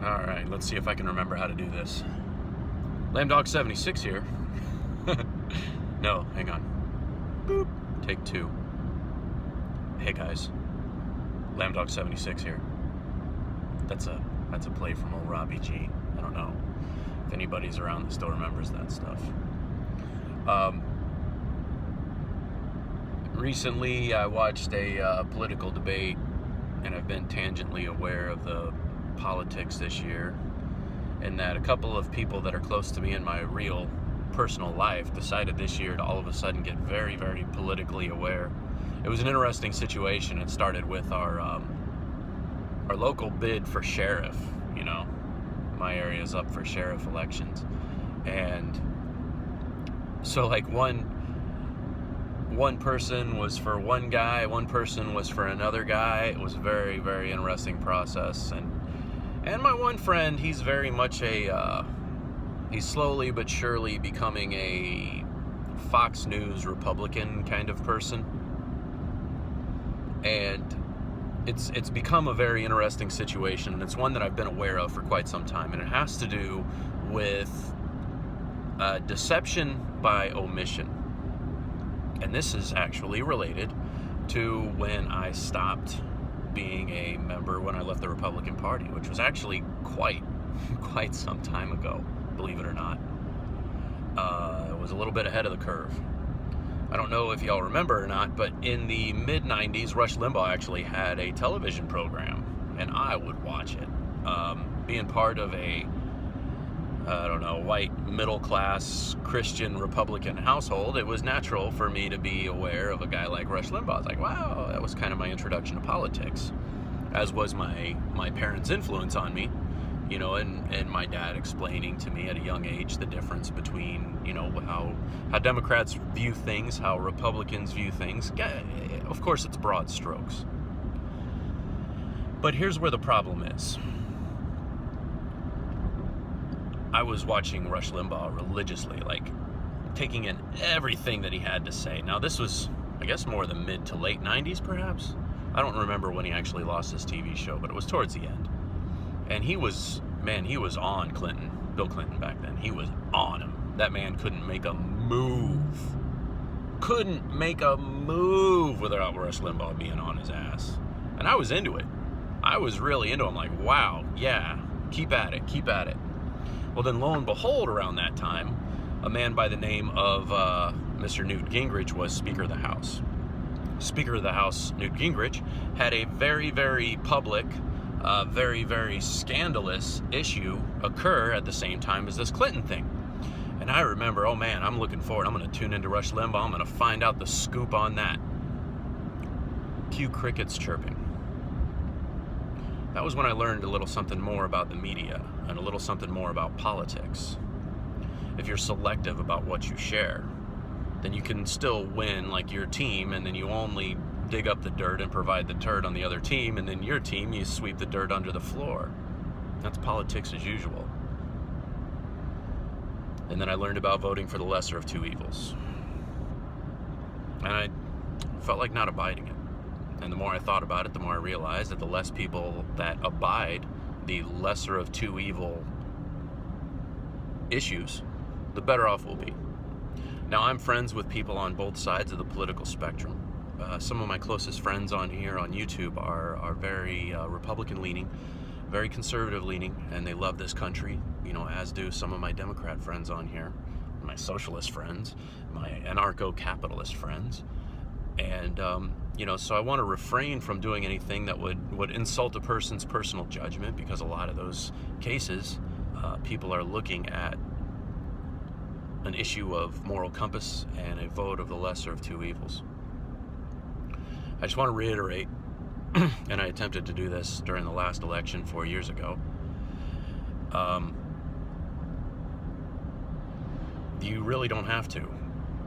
Alright, let's see if I can remember how to do this. Lambdog76 here. No, hang on. Boop. Take two. Hey guys. Lambdog76 here. That's a play from old Robbie G. I don't know if anybody's around that still remembers that stuff. Recently I watched a political debate, and I've been tangentially aware of the politics this year, and that a couple of people that are close to me in my real personal life decided this year to all of a sudden get very, very politically aware. It was an interesting situation. It started with our local bid for sheriff. You know, my area's up for sheriff elections, and so like one person was for one guy, one person was for another guy. It was a very, very interesting process. And my one friend, he's very much he's slowly but surely becoming a Fox News Republican kind of person. And it's become a very interesting situation, and it's one that I've been aware of for quite some time. And it has to do with deception by omission. And this is actually related to when I stopped being a member, when I left the Republican Party, which was actually quite some time ago, believe it or not. It was a little bit ahead of the curve. I don't know if y'all remember or not, but in the mid-90s, Rush Limbaugh actually had a television program, and I would watch it. Being part of a white middle-class Christian Republican household, it was natural for me to be aware of a guy like Rush Limbaugh. I was like, wow, that was kind of my introduction to politics, as was my parents' influence on me, you know, and my dad explaining to me at a young age the difference between, you know, how Democrats view things, how Republicans view things. Of course, it's broad strokes. But here's where the problem is. I was watching Rush Limbaugh religiously, like taking in everything that he had to say. Now, this was, I guess, more the mid to late 90s, perhaps. I don't remember when he actually lost his TV show, but it was towards the end. And he was on Clinton, Bill Clinton back then. He was on him. That man couldn't make a move. Couldn't make a move without Rush Limbaugh being on his ass. And I was into it. I was really into him, like, wow, yeah, keep at it, keep at it. Well, then lo and behold, around that time, a man by the name of Mr. Newt Gingrich was Speaker of the House. Speaker of the House, Newt Gingrich, had a very, very public, very, very scandalous issue occur at the same time as this Clinton thing. And I remember, oh man, I'm looking forward. I'm going to tune into Rush Limbaugh. I'm going to find out the scoop on that. Cue crickets chirping. That was when I learned a little something more about the media and a little something more about politics. If you're selective about what you share, then you can still win like your team, and then you only dig up the dirt and provide the dirt on the other team, and then your team, you sweep the dirt under the floor. That's politics as usual. And then I learned about voting for the lesser of two evils. And I felt like not abiding it. And the more I thought about it, the more I realized that the less people that abide the lesser of two evil issues, the better off we'll be. Now, I'm friends with people on both sides of the political spectrum. Some of my closest friends on here on YouTube are very Republican-leaning, very conservative-leaning, and they love this country, you know, as do some of my Democrat friends on here, my socialist friends, my anarcho-capitalist friends. And, you know, so I want to refrain from doing anything that would insult a person's personal judgment, because a lot of those cases, people are looking at an issue of moral compass and a vote of the lesser of two evils. I just want to reiterate, and I attempted to do this during the last election 4 years ago, you really don't have to.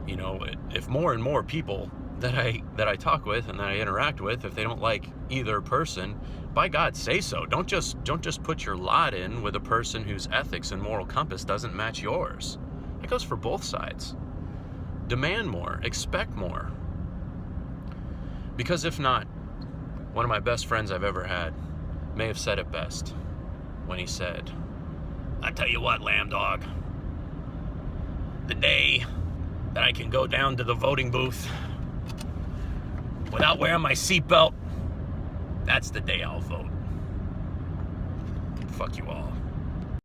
You know, if more and more people that I talk with and that I interact with, if they don't like either person, by God, say so. Don't just put your lot in with a person whose ethics and moral compass doesn't match yours. That goes for both sides. Demand more, expect more. Because if not, one of my best friends I've ever had may have said it best. when he said, "I tell you what, Lamb Dog, the day that I can go down to the voting booth without wearing my seatbelt, that's the day I'll vote. Fuck you all."